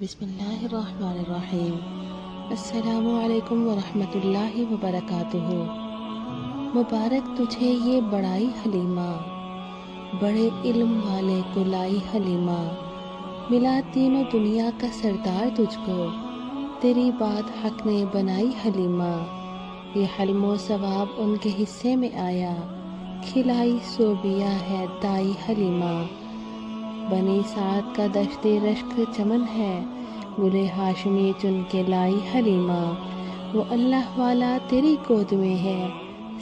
بسم اللہ الرحمن الرحیم۔ السلام علیکم ورحمۃ اللہ وبرکاتہ۔ مبارک تجھے یہ بڑائی حلیمہ، بڑے علم والے کو لائی حلیمہ، ملا تینوں دنیا کا سردار تجھ کو، تیری بات حق نے بنائی حلیمہ، یہ حلم و ثواب ان کے حصے میں آیا، کھلائی صوبیہ ہے دائی حلیمہ، بنی سعد کا دشت رشک چمن ہے، گلے ہاشمی چن کے لائی حلیمہ، وہ اللہ والا تیری گود میں ہے،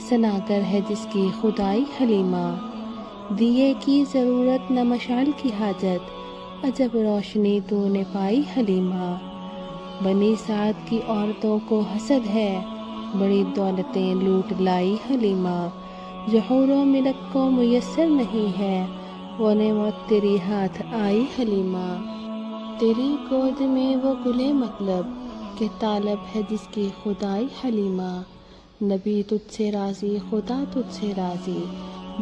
ثناگر ہے جس کی خدائی حلیمہ، دیے کی ضرورت نہ مشعل کی حاجت، عجب روشنی تو نے پائی حلیمہ، بنی سعد کی عورتوں کو حسد ہے، بڑی دولتیں لوٹ لائی حلیمہ، جو حور و ملک کو میسر نہیں ہے، وہ نعمت تیری ہاتھ آئی حلیمہ، تیری گود میں وہ گلے مطلب کہ طالب ہے جس کی خدائی حلیمہ، نبی تجھ سے راضی خدا تجھ سے راضی،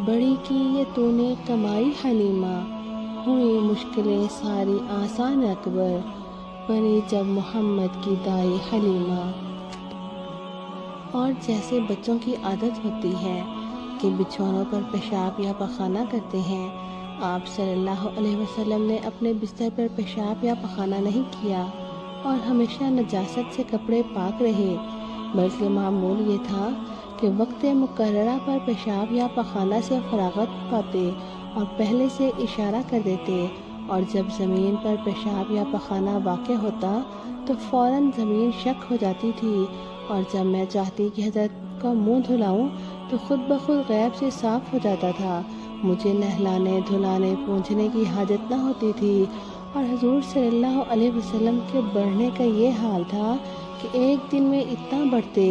بڑی کی یہ تو نے کمائی حلیمہ، ہوئی مشکلیں ساری آسان اکبر، بنی جب محمد کی دائی حلیمہ۔ اور جیسے بچوں کی عادت ہوتی ہے کہ بچھونوں پر پیشاب یا پخانہ کرتے ہیں، آپ صلی اللہ علیہ وسلم نے اپنے بستر پر پیشاب یا پخانہ نہیں کیا اور ہمیشہ نجاست سے کپڑے پاک رہے، بلکہ معمول یہ تھا کہ وقت مقررہ پر پیشاب یا پخانہ سے فراغت پاتے اور پہلے سے اشارہ کر دیتے، اور جب زمین پر پیشاب یا پخانہ واقع ہوتا تو فوراً زمین شک ہو جاتی تھی، اور جب میں چاہتی کہ حضرت کا منہ دھلاؤں تو خود بخود غیب سے صاف ہو جاتا تھا، مجھے نہلانے دھلانے پونچھنے کی حاجت نہ ہوتی تھی، اور حضور صلی اللہ علیہ وسلم کے بڑھنے کا یہ حال تھا کہ ایک دن میں اتنا بڑھتے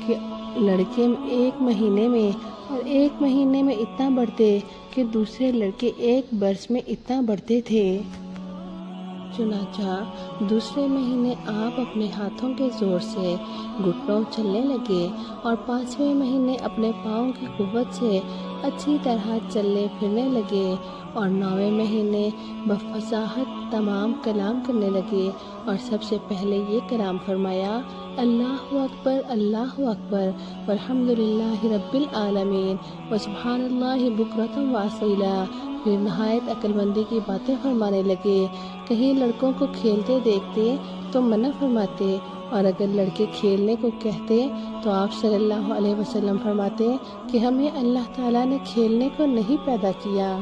کہ لڑکے ایک مہینے میں، اور ایک مہینے میں اتنا بڑھتے کہ دوسرے لڑکے ایک برس میں اتنا بڑھتے تھے۔ چنانچہ دوسرے مہینے آپ اپنے ہاتھوں کے زور سے گھٹنوں چلنے لگے، اور 5ویں مہینے اپنے پاؤں کی قوت سے اچھی طرح چلنے پھرنے لگے، اور 9ویں مہینے بفصاحت تمام کلام کرنے لگے، اور سب سے پہلے یہ کلام فرمایا، اللہ اکبر والحمدللہ رب العالمین وسبحان اللہ بکرۃ واصیلا۔ پھر نہایت عقل مندی کی باتیں فرمانے لگے، کہیں لڑکوں کو کھیلتے دیکھتے تو منع فرماتے، اور اگر لڑکے کھیلنے کو کہتے تو آپ صلی اللہ علیہ وسلم فرماتے کہ ہمیں اللہ تعالیٰ نے کھیلنے کو نہیں پیدا کیا۔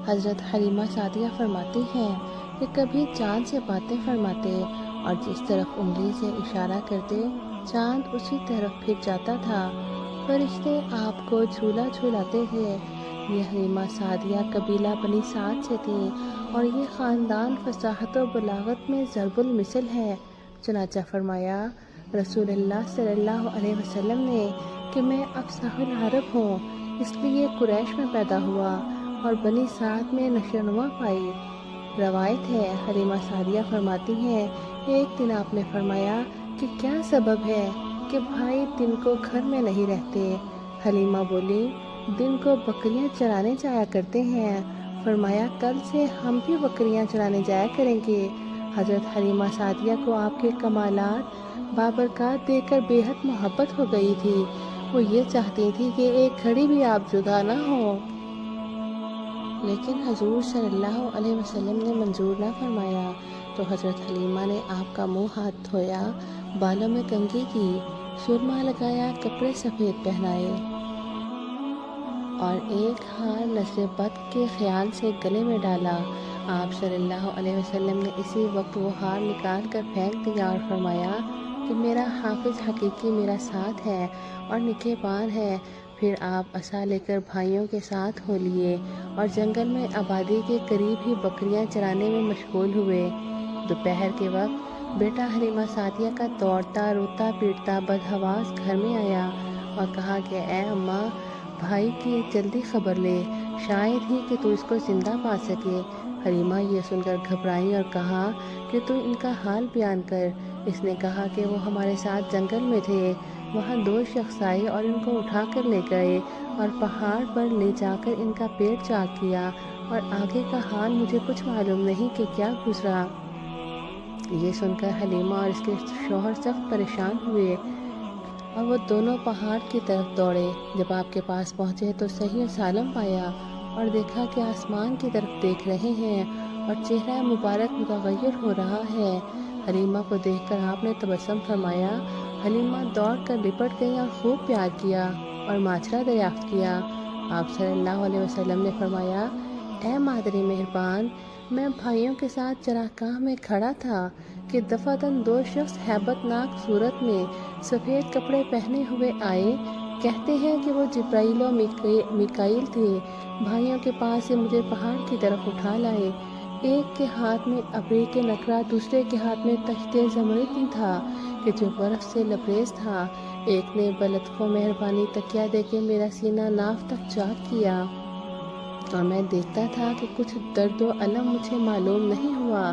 حضرت حلیمہ سعدیہ فرماتی ہیں کہ کبھی چاند سے باتیں فرماتے، اور جس طرف انگلی سے اشارہ کرتے چاند اسی طرف پھر جاتا تھا، فرشتے آپ کو جھولا جھولاتے تھے۔ یہ حلیمہ سعدیہ قبیلہ بنی سعد سے تھی، اور یہ خاندان فصاحت و بلاغت میں ضرب المثل ہے۔ چنانچہ فرمایا رسول اللہ صلی اللہ علیہ وسلم نے کہ میں افصح العرب ہوں، اس لیے قریش میں پیدا ہوا اور بنی سعد میں نشو و نما پائی۔ روایت ہے حلیمہ سعدیہ فرماتی ہیں ایک دن آپ نے فرمایا کہ کیا سبب ہے کہ بھائی دن کو گھر میں نہیں رہتے؟ حلیمہ بولی دن کو بکریاں چرانے جایا کرتے ہیں۔ فرمایا کل سے ہم بھی بکریاں چرانے جایا کریں گے۔ حضرت حلیمہ سعدیہ کو آپ کے کمالات بابرکات دیکھ کر بے حد محبت ہو گئی تھی، وہ یہ چاہتی تھی کہ ایک گھڑی بھی آپ جدا نہ ہو، لیکن حضور صلی اللہ علیہ وسلم نے منظور نہ فرمایا، تو حضرت حلیمہ نے آپ کا منہ ہاتھ دھویا، بالوں میں کنگھی کی، سرما لگایا، کپڑے سفید پہنائے، اور ایک ہار نظر بد کے خیال سے گلے میں ڈالا۔ آپ صلی اللہ علیہ وسلم نے اسی وقت وہ ہار نکال کر پھینک دیا اور فرمایا کہ میرا حافظ حقیقی میرا ساتھ ہے اور نگہبان ہے۔ پھر آپ عصا لے کر بھائیوں کے ساتھ ہو لیے اور جنگل میں آبادی کے قریب ہی بکریاں چرانے میں مشغول ہوئے۔ دوپہر کے وقت بیٹا حلیمہ سعدیہ کا دوڑتا روتا پیٹتا بدحواس گھر میں آیا اور کہا کہ اے اماں، بھائی کی جلدی خبر لے، شاید ہی کہ تو اس کو زندہ پا سکے۔ حلیمہ یہ سن کر گھبرائیں اور کہا کہ تو ان کا حال بیان کر۔ اس نے کہا کہ وہ ہمارے ساتھ جنگل میں تھے، وہاں 2 شخص آئے اور ان کو اٹھا کر لے گئے اور پہاڑ پر لے جا کر ان کا پیٹ چاک کیا، اور آگے کا حال مجھے کچھ معلوم نہیں کہ کیا گزرا۔ یہ سن کر حلیمہ اور اس کے شوہر سخت پریشان ہوئے اور وہ دونوں پہاڑ کی طرف دوڑے۔ جب آپ کے پاس پہنچے تو صحیح و سالم پایا اور دیکھا کہ آسمان کی طرف دیکھ رہے ہیں اور چہرہ مبارک متغیر ہو رہا ہے۔ حلیمہ کو دیکھ کر آپ نے تبسم فرمایا۔ حلیمہ دوڑ کر لپٹ گئی اور خوب پیار کیا اور ماجرا دریافت کیا۔ آپ صلی اللہ علیہ وسلم نے فرمایا، اے مادر مہربان، میں بھائیوں کے ساتھ چراگاہ میں کھڑا تھا کہ دفعتاً دو شخص ہیبت ناک صورت میں سفید کپڑے پہنے ہوئے آئے۔ کہتے ہیں کہ وہ جبرائیل و میکائیل تھے۔ بھائیوں کے پاس سے مجھے پہاڑ کی طرف اٹھا لائے۔ ایک کے ہاتھ میں ابریق نقرہ، دوسرے کے ہاتھ میں تخت زمرد تھا کہ جو برف سے لبریز تھا۔ ایک نے بلطف و مہربانی تکیہ دے کے میرا سینہ ناف تک چاک کیا اور میں دیکھتا تھا کہ کچھ درد و الم مجھے معلوم نہیں ہوا۔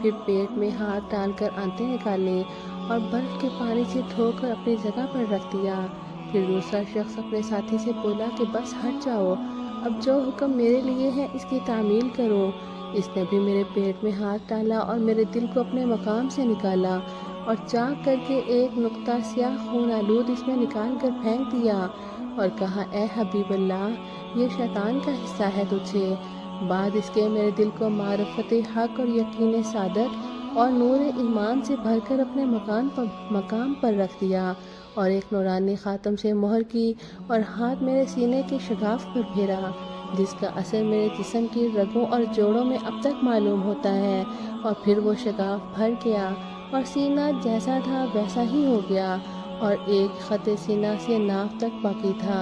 پھر پیٹ میں ہاتھ ڈال کر آنتیں نکالیں اور برف کے پانی سے دھو کر اپنی جگہ پر رکھ دیا۔ پھر دوسرا شخص اپنے ساتھی سے بولا کہ بس ہٹ جاؤ، اب جو حکم میرے لیے ہے اس کی تعمیل کرو۔ اس نے بھی میرے پیٹ میں ہاتھ ڈالا اور میرے دل کو اپنے مقام سے نکالا اور چاک کر کے ایک نقطہ سیاہ خون آلود اس میں نکال کر پھینک دیا اور کہا، اے حبیب اللہ، یہ شیطان کا حصہ ہے تجھے۔ بعد اس کے میرے دل کو معرفت حق اور یقین سعادت اور نور ایمان سے بھر کر اپنے مقام پر رکھ دیا اور ایک نورانی خاتم سے مہر کی اور ہاتھ میرے سینے کے شگاف پر پھیرا، جس کا اثر میرے جسم کی رگوں اور جوڑوں میں اب تک معلوم ہوتا ہے، اور پھر وہ شگاف بھر گیا اور سینہ جیسا تھا ویسا ہی ہو گیا اور ایک خط سینہ سے ناف تک باقی تھا۔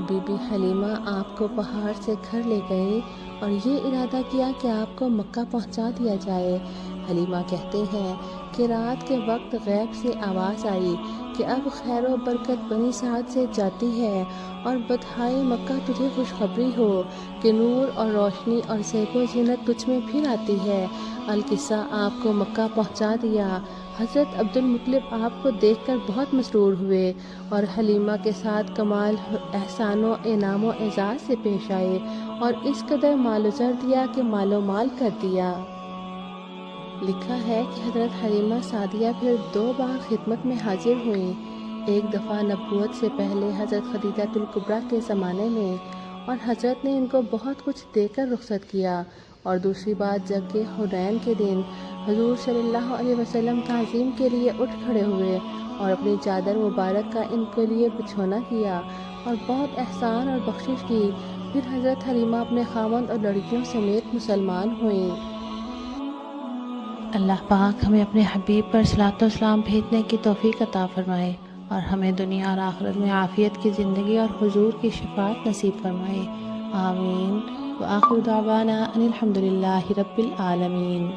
بی بی حلیمہ آپ کو پہاڑ سے گھر لے گئی اور یہ ارادہ کیا کہ آپ کو مکہ پہنچا دیا جائے۔ حلیمہ کہتے ہیں کہ رات کے وقت غیب سے آواز آئی کہ اب خیر و برکت بنی سعد سے جاتی ہے اور بادھائے مکہ تجھے خوشخبری ہو کہ نور اور روشنی اور زیب و زینت تجھ میں پھر آتی ہے۔ القصہ آپ کو مکہ پہنچا دیا۔ حضرت عبد المطلب آپ کو دیکھ کر بہت مسرور ہوئے اور حلیمہ کے ساتھ کمال احسان و انعام و اعزاز سے پیش آئے اور اس قدر مال و زر دیا کہ مال و مال کر دیا۔ لکھا ہے کہ حضرت حلیمہ سعدیہ پھر 2 بار خدمت میں حاضر ہوئیں، ایک دفعہ نبوت سے پہلے حضرت خدیجہ الکبریٰ کے زمانے میں اور حضرت نے ان کو بہت کچھ دے کر رخصت کیا، اور دوسری بات جب کہ حنین کے دن حضور صلی اللہ علیہ وسلم تعظیم کے لیے اٹھ کھڑے ہوئے اور اپنی چادر مبارک کا ان کے لیے بچھونا کیا اور بہت احسان اور بخشش کی۔ پھر حضرت حلیمہ اپنے خاوند اور لڑکیوں سمیت مسلمان ہوئیں۔ اللہ پاک ہمیں اپنے حبیب پر صلاۃ و سلام بھیجنے کی توفیق عطا فرمائے اور ہمیں دنیا اور آخرت میں عافیت کی زندگی اور حضور کی شفاعت نصیب فرمائے، آمین۔ وآخر دعوانا ان الحمد للہ رب العالمین۔